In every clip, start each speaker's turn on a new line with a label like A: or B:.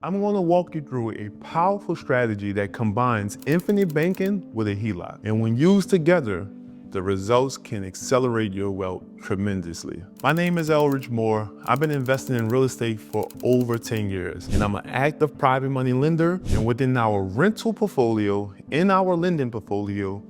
A: I'm going to walk you through a powerful strategy that combines infinite banking with a HELOC. And when used together, the results can accelerate your wealth tremendously. My name is Elridge Moore. I've been investing in real estate for over 10 years, and I'm an active private money lender. And within our rental portfolio, in our lending portfolio,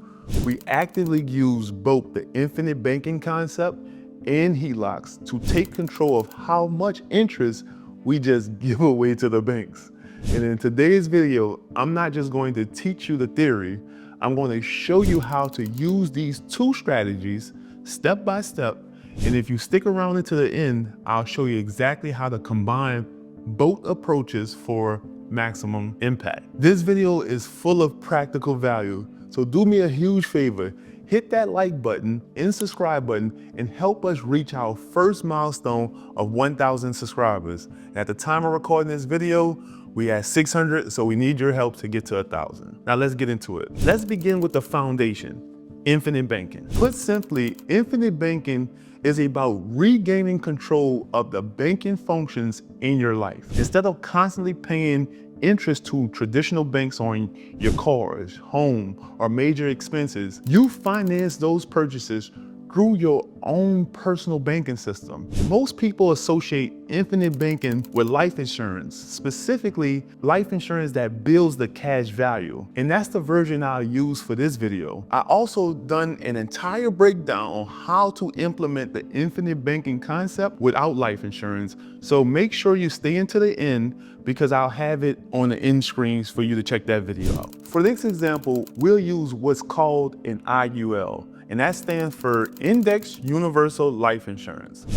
A: we actively use both the infinite banking concept and HELOCs to take control of how much interest we just give away to the banks. And in today's video, I'm not just going to teach you the theory, I'm going to show you how to use these two strategies step by step. And if you stick around until the end, I'll show you exactly how to combine both approaches for maximum impact. This video is full of practical value, so do me a huge favor. Hit that like button and subscribe button and help us reach our first milestone of 1,000 subscribers. At the time of recording this video, we at 600, so we need your help to get to 1,000. Now let's get into it. Let's begin with the foundation, infinite banking. Put simply, infinite banking is about regaining control of the banking functions in your life. Instead of constantly paying interest to traditional banks on your cars, home, or major expenses, you finance those purchases through your own personal banking system. Most people associate infinite banking with life insurance, specifically life insurance that builds the cash value. And that's the version I'll use for this video. I also done an entire breakdown on how to implement the infinite banking concept without life insurance. So make sure you stay until the end because I'll have it on the end screens for you to check that video out. For this example, we'll use what's called an IUL. And that stands for Index Universal Life Insurance.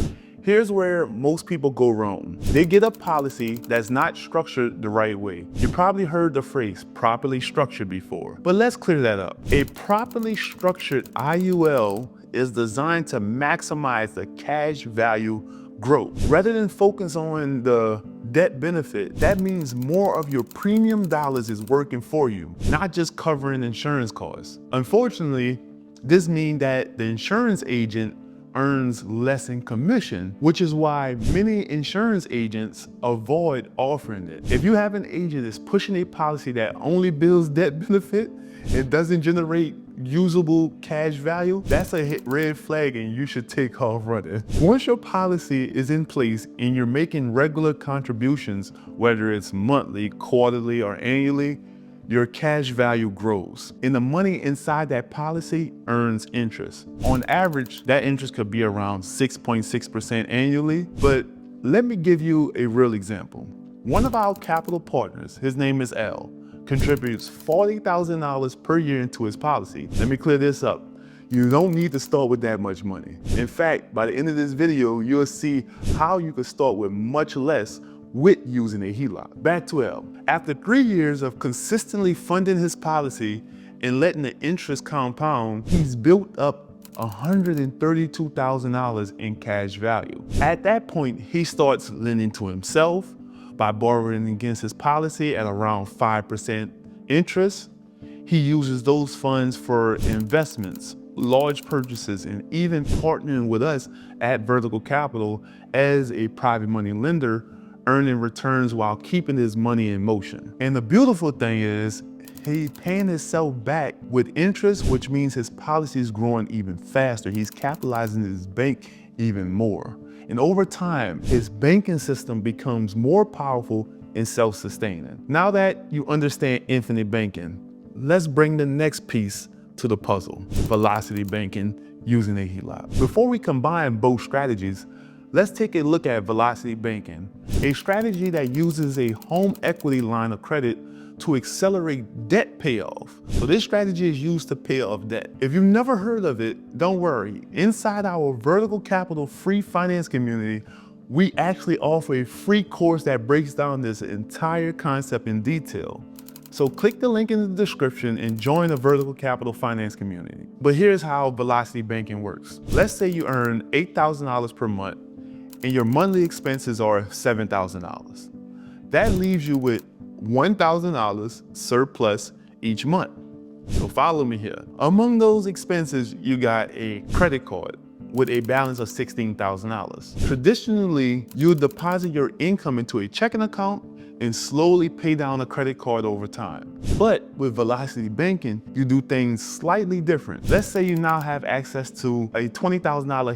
A: Here's where most people go wrong. They get a policy that's not structured the right way. You probably heard the phrase properly structured before, but let's clear that up. A properly structured IUL is designed to maximize the cash value growth. Rather than focus on the debt benefit, that means more of your premium dollars is working for you, not just covering insurance costs. Unfortunately, this means that the insurance agent earns less in commission, which is why many insurance agents avoid offering it. If you have an agent that's pushing a policy that only builds debt benefit and doesn't generate usable cash value, that's a red flag and you should take off running. Once your policy is in place and you're making regular contributions, whether it's monthly, quarterly, or annually, your cash value grows, and the money inside that policy earns interest. On average, that interest could be around 6.6% annually, but let me give you a real example. One of our capital partners, his name is L, contributes $40,000 per year into his policy. Let me clear this up. You don't need to start with that much money. In fact, by the end of this video, you'll see how you can start with much less with using a HELOC. Back to L. After 3 years of consistently funding his policy and letting the interest compound, he's built up $132,000 in cash value. At that point, he starts lending to himself by borrowing against his policy at around 5% interest. He uses those funds for investments, large purchases, and even partnering with us at Vertical Capital as a private money lender, earning returns while keeping his money in motion. And the beautiful thing is, he's paying himself back with interest, which means his policy is growing even faster. He's capitalizing his bank even more. And over time, his banking system becomes more powerful and self-sustaining. Now that you understand infinite banking, let's bring the next piece to the puzzle, velocity banking using a HELOC. Before we combine both strategies, let's take a look at velocity banking, a strategy that uses a home equity line of credit to accelerate debt payoff. So this strategy is used to pay off debt. If you've never heard of it, don't worry. Inside our Vertical Capital free finance community, we actually offer a free course that breaks down this entire concept in detail. So click the link in the description and join the Vertical Capital finance community. But here's how velocity banking works. Let's say you earn $8,000 per month and your monthly expenses are $7,000. That leaves you with $1,000 surplus each month. So follow me here. Among those expenses, you got a credit card with a balance of $16,000. Traditionally, you deposit your income into a checking account, and slowly pay down a credit card over time. But with Velocity Banking, you do things slightly different. Let's say you now have access to a $20,000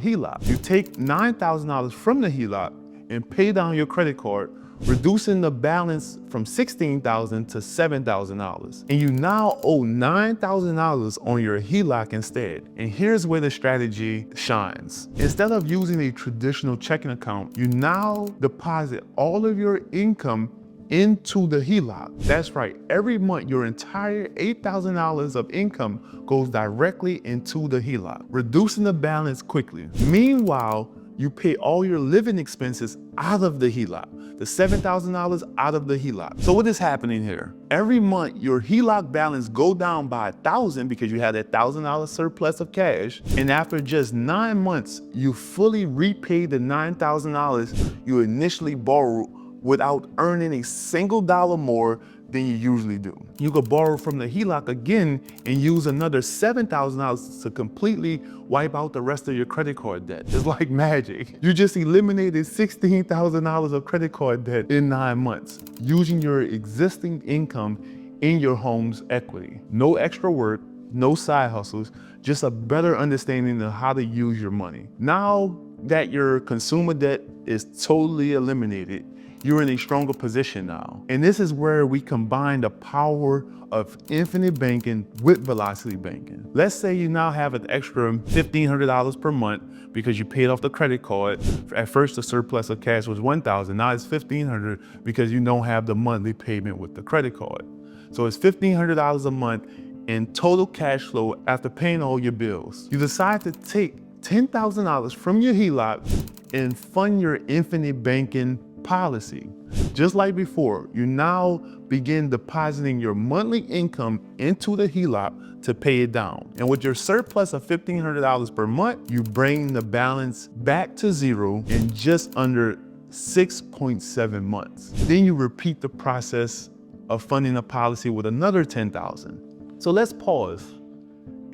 A: HELOC. You take $9,000 from the HELOC and pay down your credit card, reducing the balance from $16,000 to $7,000. And you now owe $9,000 on your HELOC instead. And here's where the strategy shines. Instead of using a traditional checking account, you now deposit all of your income into the HELOC. That's right, every month your entire $8,000 of income goes directly into the HELOC, reducing the balance quickly. Meanwhile, you pay all your living expenses out of the HELOC, the $7,000 out of the HELOC. So what is happening here? Every month, your HELOC balance go down by $1,000 because you had that $1,000 surplus of cash. And after just 9 months, you fully repay the $9,000 you initially borrowed without earning a single dollar more than you usually do. You could borrow from the HELOC again and use another $7,000 to completely wipe out the rest of your credit card debt. It's like magic. You just eliminated $16,000 of credit card debt in 9 months, using your existing income in your home's equity. No extra work, no side hustles, just a better understanding of how to use your money. Now that your consumer debt is totally eliminated, you're in a stronger position now. And this is where we combine the power of infinite banking with Velocity Banking. Let's say you now have an extra $1,500 per month because you paid off the credit card. At first, the surplus of cash was $1,000. Now it's $1,500 because you don't have the monthly payment with the credit card. So it's $1,500 a month in total cash flow after paying all your bills. You decide to take $10,000 from your HELOC and fund your infinite banking policy. Just like before, you now begin depositing your monthly income into the HELOC to pay it down. And with your surplus of $1,500 per month, you bring the balance back to zero in just under 6.7 months. Then you repeat the process of funding a policy with another $10,000. So let's pause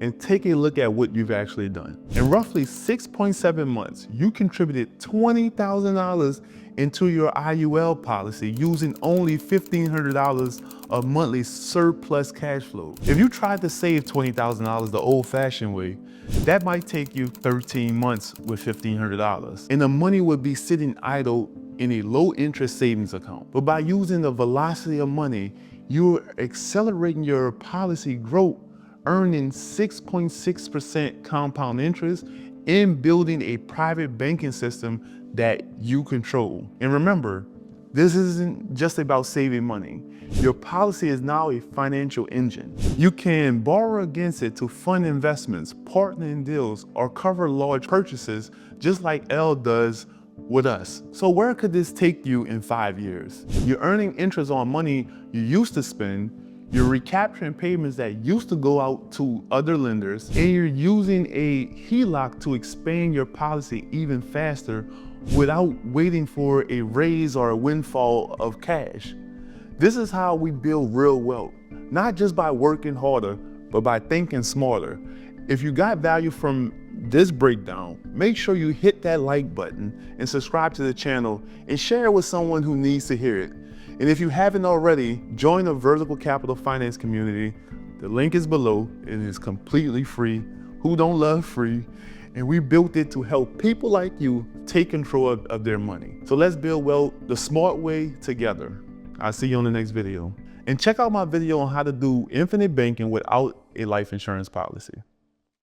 A: and take a look at what you've actually done. In roughly 6.7 months, you contributed $20,000 into your IUL policy using only $1,500 of monthly surplus cash flow. If you tried to save $20,000 the old-fashioned way, that might take you 13 months with $1,500. And the money would be sitting idle in a low-interest savings account. But by using the velocity of money, you're accelerating your policy growth, earning 6.6% compound interest and building a private banking system that you control. And remember, this isn't just about saving money. Your policy is now a financial engine. You can borrow against it to fund investments, partner in deals, or cover large purchases, just like Elle does with us. So where could this take you in 5 years? You're earning interest on money you used to spend, you're recapturing payments that used to go out to other lenders, and you're using a HELOC to expand your policy even faster without waiting for a raise or a windfall of cash. This is how we build real wealth, not just by working harder, but by thinking smarter. If you got value from this breakdown, make sure you hit that like button and subscribe to the channel and share it with someone who needs to hear it. And if you haven't already, join the Vertical Capital Finance community. The link is below. It is completely free. Who don't love free? And we built it to help people like you take control of their money. So let's build wealth the smart way together. I'll see you on the next video. And check out my video on how to do infinite banking without a life insurance policy.